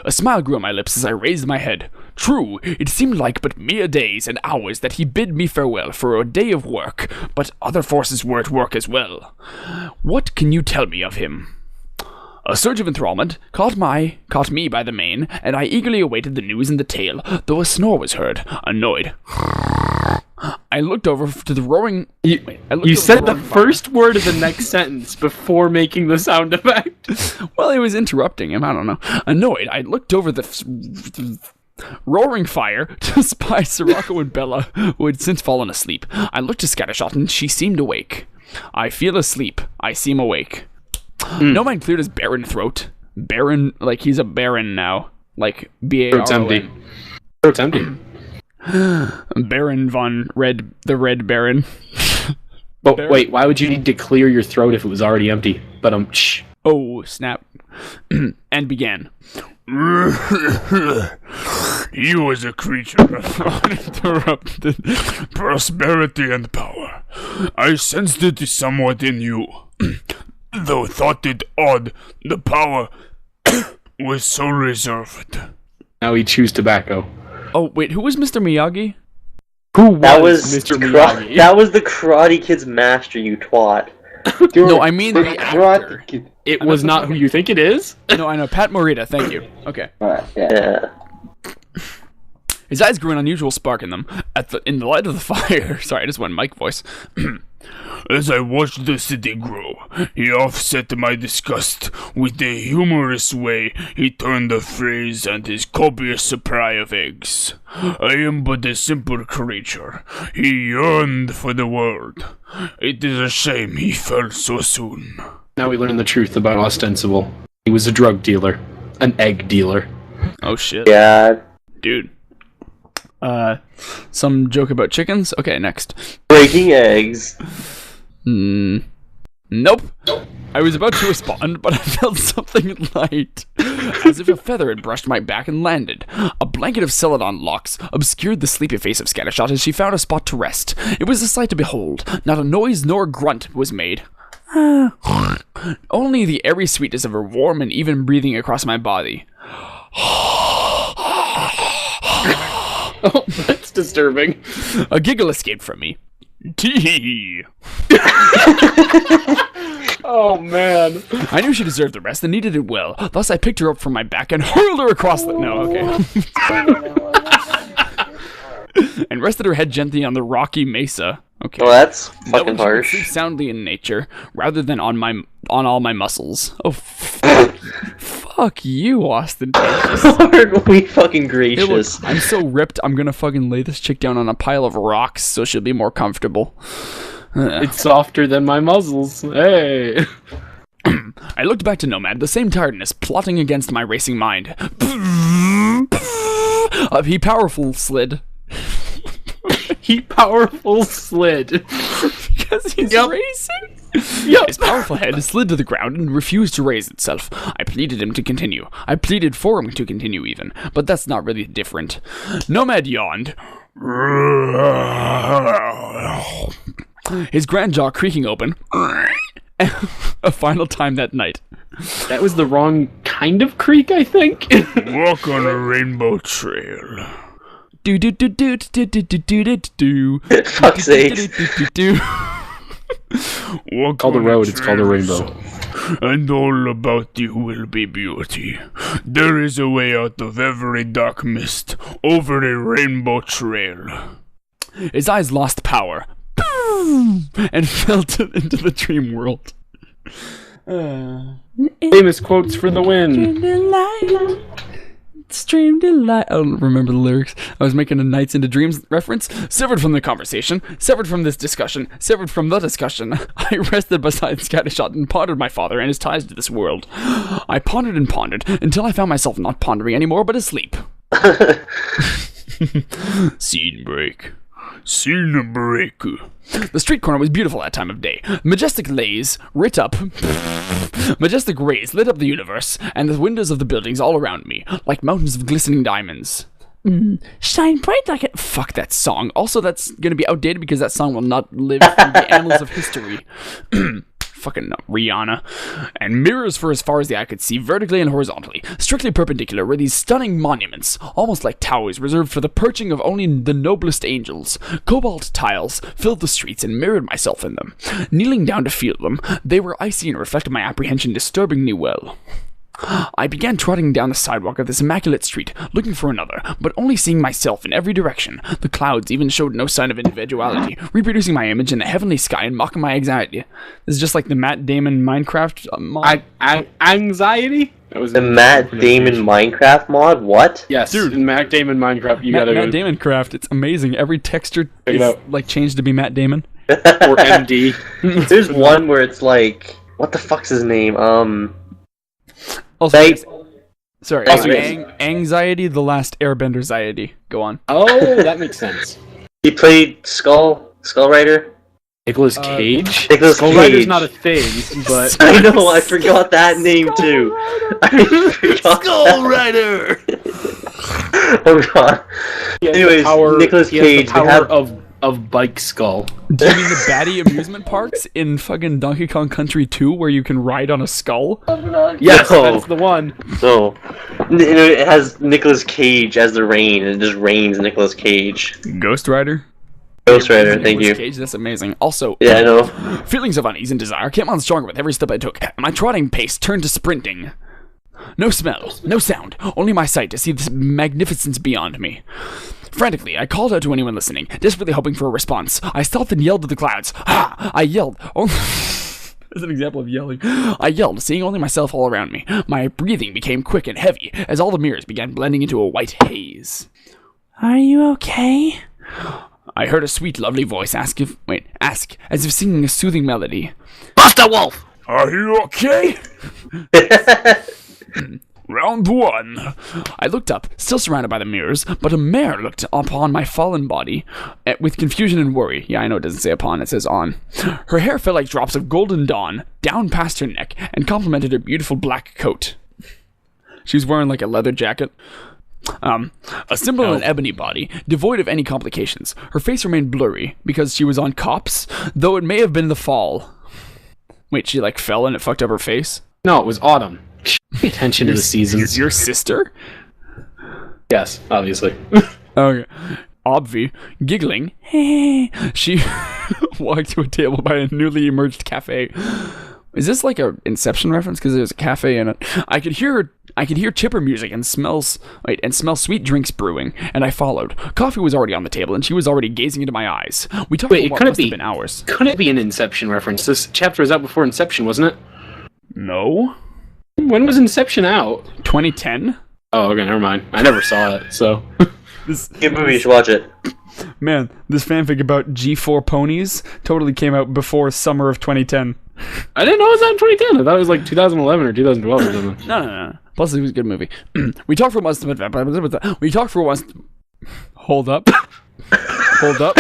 A smile grew on my lips as I raised my head. True, it seemed like but mere days and hours that he bid me farewell for a day of work, but other forces were at work as well. What can you tell me of him? A surge of enthrallment caught me by the mane, and I eagerly awaited the news and the tale, though a snore was heard, annoyed. I looked over to the roaring... You said the first word of the next sentence before making the sound effect. Well, he was interrupting him, I don't know. Annoyed, I looked over the roaring fire to spy Sirocco and Bella, who had since fallen asleep. I looked to Scattershot, and she seemed awake. I feel asleep. I seem awake. Nomad cleared his barren throat. Baron, like he's a baron now. Like, B-A-R-O-N. Throat's empty. Baron von the Red Baron. But wait, why would you need to clear your throat if it was already empty? But shh. Oh, snap. And began. He was a creature of uninterrupted prosperity and power. I sensed it somewhat in you. Though thought it odd, the power was so reserved. Now he chews tobacco. Oh, wait, who was Mr. Miyagi? That was Mr. Miyagi? That was the Karate Kid's master, you twat. Dude, No, I mean the actor. It was not who you think it is? No, I know. Pat Morita, thank you. Okay. Alright, yeah. Yeah. His eyes grew an unusual spark in them. In the light of the fire... Sorry, I just went mic voice. As I watched the city grow, he offset my disgust with the humorous way he turned the phrase and his copious supply of eggs. I am but a simple creature. He yearned for the world. It is a shame he fell so soon. Now we learn the truth about Ostensible. He was a drug dealer. An egg dealer. Oh, shit. Yeah. Dude. Some joke about chickens? Okay, next. Breaking eggs. Nope. I was about to respond, but I felt something light. As if a feather had brushed my back and landed. A blanket of celadon locks obscured the sleepy face of Scattershot as she found a spot to rest. It was a sight to behold. Not a noise nor a grunt was made. Only the airy sweetness of her warm and even breathing across my body. Oh, that's disturbing. A giggle escaped from me. Tee. Oh, man. I knew she deserved the rest and needed it well. Thus, I picked her up from my back and hurled her across the... No, okay. And rested her head gently on the rocky mesa. Okay. Well, that's That fucking one should harsh. sleep soundly in nature, rather than on all my muscles. Oh, fuck you, Ostentatious. Aren't we fucking Hey, gracious? look, I'm so ripped, I'm gonna fucking lay this chick down on a pile of rocks so she'll be more comfortable. It's softer than my muzzles. Hey. I looked back to Nomad, the same tiredness plotting against my racing mind. He powerful slid. He powerful slid. Because he's racing? Yep. His powerful head slid to the ground and refused to raise itself. I pleaded him to continue. I pleaded for him to continue even, but that's not really different. Nomad yawned. His grand jaw creaking open. A final time that night. That was the wrong kind of creek, I think. Walk on a rainbow trail. Do do do do do do do do do do. Fuck's sakes. Walk Called a on road, it's called a trail rainbow. song, and all about you will be beauty. There is a way out of every dark mist, over a rainbow trail. His eyes lost power and fell into the dream world. Famous quotes for the win. Stream delight. I don't remember the lyrics. I was making a Nights into Dreams reference. Severed from the conversation, severed from this discussion, severed from the discussion, I rested beside Scattershot and pondered my father and his ties to this world. I pondered and pondered until I found myself not pondering anymore but asleep. Scene break. Scene break. The street corner was beautiful that time of day. Majestic rays lit up the universe, and the windows of the buildings all around me, like mountains of glistening diamonds. Shine bright like it. Fuck that song. Also, that's gonna be outdated because that song will not live through the annals of history. Fucking Rihanna. And mirrors for as far as the eye could see, vertically and horizontally, strictly perpendicular, were these stunning monuments, almost like towers reserved for the perching of only the noblest angels. Cobalt tiles filled the streets and mirrored myself in them. Kneeling down to feel them, they were icy and reflected my apprehension disturbingly well. I began trotting down the sidewalk of this immaculate street, looking for another, but only seeing myself in every direction. The clouds even showed no sign of individuality, reproducing my image in the heavenly sky and mocking my anxiety. This is just like the Matt Damon Minecraft mod. Anxiety? That was The Matt Damon Minecraft mod? What? Yes, Dude. in Matt Damon Minecraft, you gotta Matt Damon craft. It's amazing. Every texture Check it is out. like changed to be Matt Damon. or MD. There's one where it's like, what the fuck's his name? Also, They- sorry. Also, Anxiety, the last Airbender-ziety. Go on. Oh, that makes sense. He played Skull Rider. Nicolas Cage? Nicolas Skull Cage. Rider's not a thing, but... I know, I forgot that name too. I forgot Skull Rider! Oh god. He has Anyways, the power, Nicolas he has Cage, the they power have- of Bike Skull. Do you mean the baddie amusement parks in fucking Donkey Kong Country 2 where you can ride on a skull? Yes, No. that's the one. No. It has Nicolas Cage as the rain, and it just rains Nicolas Cage. Ghost Rider? Ghost Rider, thank Nicolas you. Cage, that's amazing. Also, Yeah, I know. feelings of unease and desire came on stronger with every step I took. My trotting pace turned to sprinting. No smell, no sound, only my sight to see this magnificence beyond me. Frantically, I called out to anyone listening, desperately hoping for a response. I stopped and yelled at the clouds. Ha! I yelled. As an example of yelling. I yelled, seeing only myself all around me. My breathing became quick and heavy as all the mirrors began blending into a white haze. Are you okay? I heard a sweet, lovely voice ask as if singing a soothing melody. Buster Wolf! Are you okay? Round one. I looked up, still surrounded by the mirrors, but a mare looked upon my fallen body with confusion and worry. Yeah, I know it doesn't say upon, it says on. Her hair fell like drops of golden dawn down past her neck and complemented her beautiful black coat. She was wearing like a leather jacket. A simple and ebony body, devoid of any complications. Her face remained blurry because she was on cops, though it may have been the fall. Wait, she like fell and it fucked up her face? No, it was autumn. Pay attention to the seasons. Your sister? Yes, obviously. Okay. Obvi, giggling, she walked to a table by a newly emerged cafe. Is this like a Inception reference? Because there's a cafe in it. I could hear chipper music and smell sweet drinks brewing, and I followed. Coffee was already on the table, and she was already gazing into my eyes. We talked for what must have been hours. Couldn't it be an Inception reference? This chapter was out before Inception, wasn't it? No. When was Inception out? 2010? Oh, okay, never mind. I never saw it, so... Good movie, you should watch it. Man, this fanfic about G4 ponies totally came out before summer of 2010. I didn't know it was out in 2010. I thought it was like 2011 or 2012 or something. No. Plus, it was a good movie. We talked for once. We talked for once. Hold up. Hold up.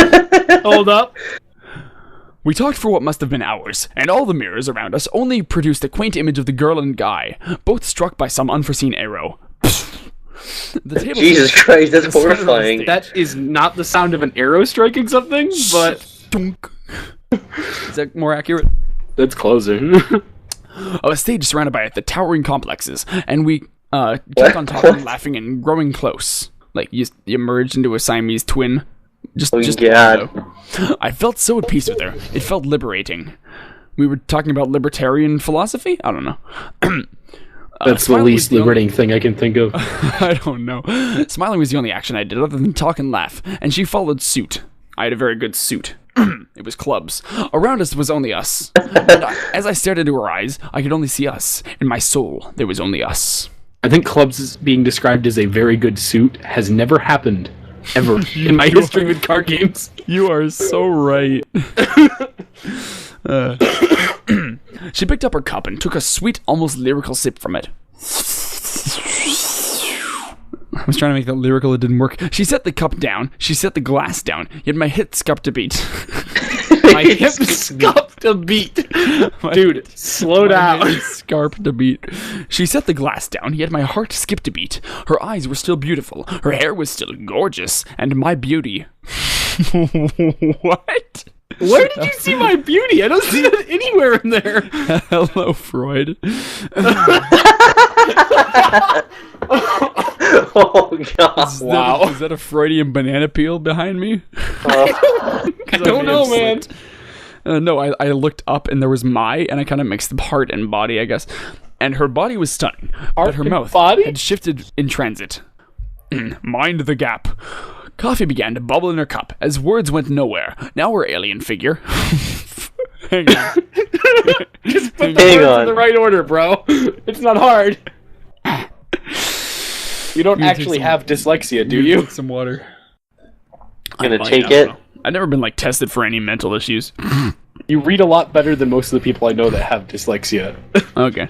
Hold up. We talked for what must have been hours, and all the mirrors around us only produced a quaint image of the girl and guy, both struck by some unforeseen arrow. The table Jesus Christ, that's the center of the horrifying. stage. That is not the sound of an arrow striking something, but Dunk. Is that more accurate? that's closer. A stage surrounded by the towering complexes, and we kept on talking, laughing, and growing close. Like, you merged into a Siamese twin Just God. I felt so at peace with her. It felt liberating. We were talking about libertarian philosophy? I don't know. That's the least liberating thing I can think of. I don't know. Smiling was the only action I did other than talk and laugh, and she followed suit. I had a very good suit. It was clubs. Around us was only us. And as I stared into her eyes, I could only see us. In my soul, there was only us. I think clubs being described as a very good suit has never happened, ever, in my history with card games. You are so right. She picked up her cup and took a sweet, almost lyrical sip from it. I was trying to make that lyrical, it didn't work. She set the cup down, she set the glass down, yet my hips scupped a beat. My hips scupped a beat. Dude, slow down. Scarped a beat. She set the glass down, yet my heart skipped a beat. Her eyes were still beautiful, her hair was still gorgeous, and my beauty. What? Where did you see my beauty? I don't see that anywhere in there. Hello, Freud. Oh God! Wow. Is that a Freudian banana peel behind me? I don't know, man. No, I looked up and there was and I kind of mixed heart and body, I guess. And her body was stunning, but her mouth had shifted in transit. Mind the gap. Coffee began to bubble in her cup as words went nowhere. Now her alien figure. Hang on. Just put the words in the right order, bro. It's not hard. You don't actually have dyslexia, do you? Take some water. Gonna take it? I've never been tested for any mental issues. You read a lot better than most of the people I know that have dyslexia. Okay.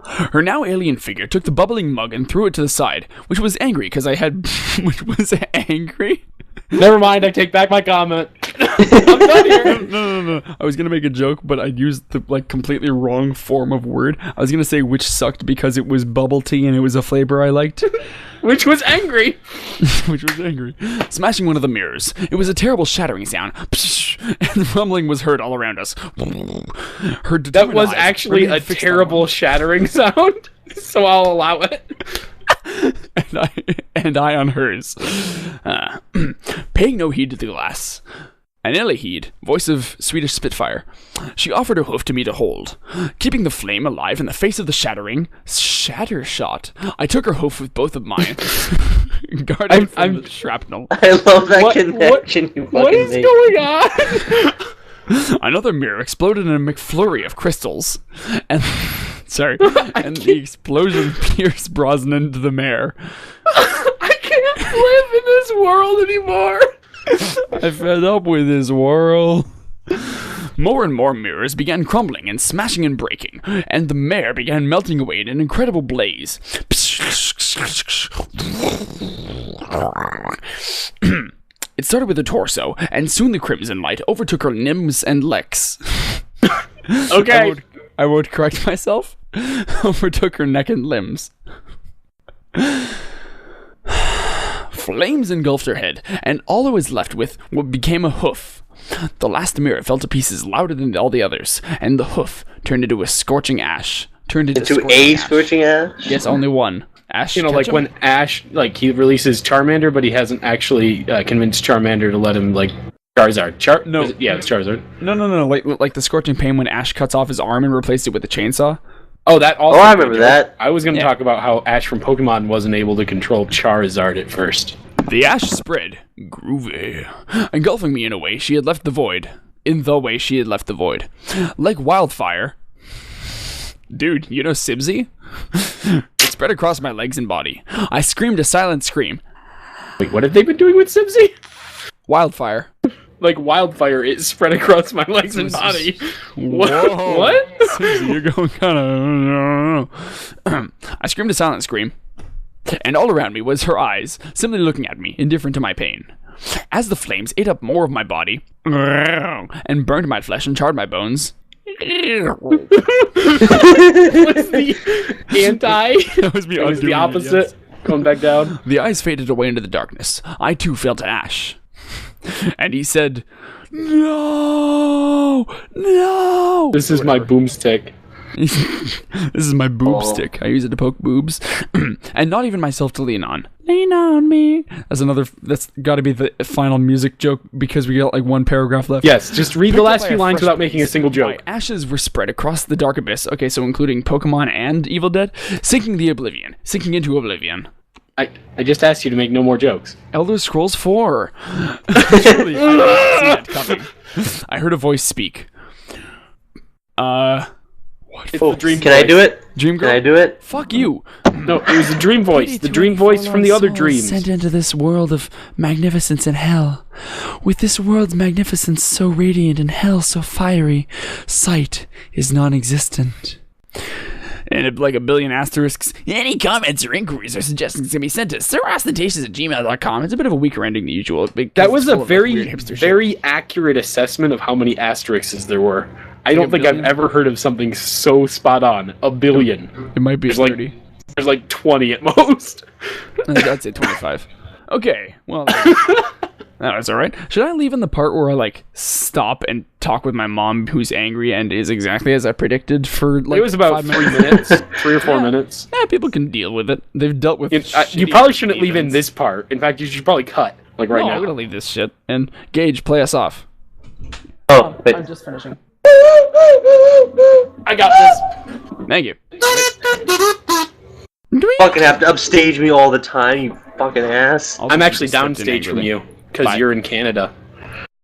Her now alien figure took the bubbling mug and threw it to the side, which was angry because I had... which was angry? Never mind, I take back my comment. I'm done here. No. I was going to make a joke, but I used the completely wrong form of word. I was going to say which sucked because it was bubble tea and it was a flavor I liked. Which was angry. Which was angry. Smashing one of the mirrors. It was a terrible shattering sound. And the rumbling was heard all around us. That was actually a terrible shattering sound, so I'll allow it. and I on hers. Paying no heed to the glass. An Elihede, voice of Swedish Spitfire. She offered her hoof to me to hold. Keeping the flame alive in the face of the shatter shot, I took her hoof with both of mine. Guarding from the shrapnel. I love that connection you fucking What is made. going on? Another mirror exploded in a McFlurry of crystals. And... Sorry. And the explosion pierced Brosnan into the mare. I can't live in this world anymore. I fed up with this world. More and more mirrors began crumbling and smashing and breaking, and the mare began melting away in an incredible blaze. It started with the torso, and soon the crimson light overtook her limbs and legs. Okay. I would correct myself. Overtook her neck and limbs. Flames engulfed her head, and all I was left with what became a hoof. The last mirror fell to pieces louder than all the others, and the hoof turned into a scorching ash. Scorching ash? Yes, only one. Ash. When Ash, he releases Charmander, but he hasn't actually convinced Charmander to let him, Charizard. No. It's Charizard. No. Like the scorching pain when Ash cuts off his arm and replaced it with a chainsaw. Oh, that also. Oh, I remember that. I was going to talk about how Ash from Pokemon wasn't able to control Charizard at first. The ash spread, groovy, engulfing me in a way she had left the void. Like wildfire. Dude, you know Sibsy? It spread across my legs and body. I screamed a silent scream. Wait, what have they been doing with Sibsy? Wildfire. Like wildfire, it spread across my legs and body. What? Sibsy, you're going kind of... I screamed a silent scream. And all around me was her eyes, simply looking at me, indifferent to my pain. As the flames ate up more of my body, and burned my flesh and charred my bones. What's the anti? That was me. It was the opposite. Yes. Going back down. The eyes faded away into the darkness. I too fell to ash. And he said, "No! This is my boomstick." This is my boob stick. I use it to poke boobs. And not even myself to lean on. lean on me. That's got to be the final music joke because we got like one paragraph left. Yes, just read the last few lines without making a single joke. Ashes were spread across the dark abyss. Okay, so including Pokemon and Evil Dead, sinking into oblivion. I just asked you to make no more jokes. Elder Scrolls 4. Truly, I did not see that coming. I heard a voice speak. What? It's the dream Can I do it? Dream girl? Can I do it? Fuck you. No, it was the dream voice. The dream voice from the other dreams. Sent into this world of magnificence and hell. With this world's magnificence so radiant and hell so fiery, sight is non-existent. And like a billion asterisks. Any comments or inquiries or suggestions can be sent to sirostentatious@gmail.com. It's a bit of a weaker ending than usual. That was a very accurate assessment of how many asterisks there were. I don't think I've ever heard of something so spot on. A billion. It might be 30. There's like 20 at most. I'd say 25. Okay, well, that's all right. Should I leave in the part where I like stop and talk with my mom, who's angry and is exactly as I predicted for like? It was about 3 minutes, 3 or 4 minutes. Yeah, people can deal with it. They've dealt with. You probably shouldn't leave in this part. In fact, you should probably cut like right now. I'm gonna leave this shit. And Gage, play us off. Oh, wait. I'm just finishing. I got this. Thank you. Fucking have to upstage me all the time, you fucking ass. I'm actually downstage from you because you're in Canada.